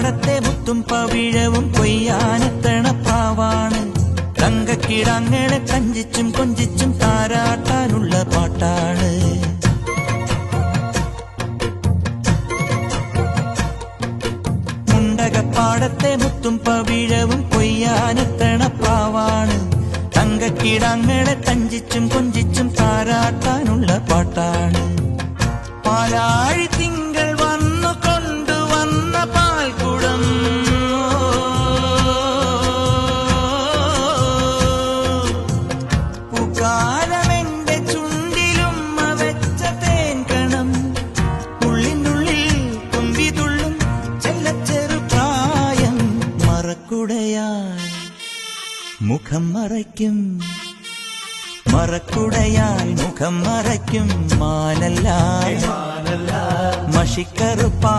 മുണ്ടകപ്പാടത്തെ മുത്തും പവിഴവും കൊയ്യാനെത്തണ പ്രാവാണ്. തങ്കക്കിടാങ്ങളെ കഞ്ചിച്ചും കൊഞ്ചിച്ചും താരാട്ടാനുള്ള പാട്ടാണ്. മുണ്ടകപ്പാടത്തെ മുത്തും പവിഴവും കൊയ്യാനെത്തണ പ്രാവാണ്. തങ്കക്കിടാങ്ങളെ കഞ്ചിച്ചും കൊഞ്ചിച്ചും താരാട്ടാനുള്ള പാട്ടാണ്. പാലാഴി തിങ്കൾ വന്നു കൊണ്ടുവന്ന പാൽക്കുടം, പൂക്കാലമെന്റെ ചുണ്ടിലുമ്മ വെച്ച തേൻകണം, ഉള്ളിനുള്ളിൽ തുമ്പിതുള്ളും ചെല്ലച്ചെറു പ്രായം. മറക്കുടയാൽ മുഖം മറയ്ക്കും, മറക്കുടയാൽ മുഖം മറയ്ക്കും മാനല്ല മഷിക്കറുപ്പാ.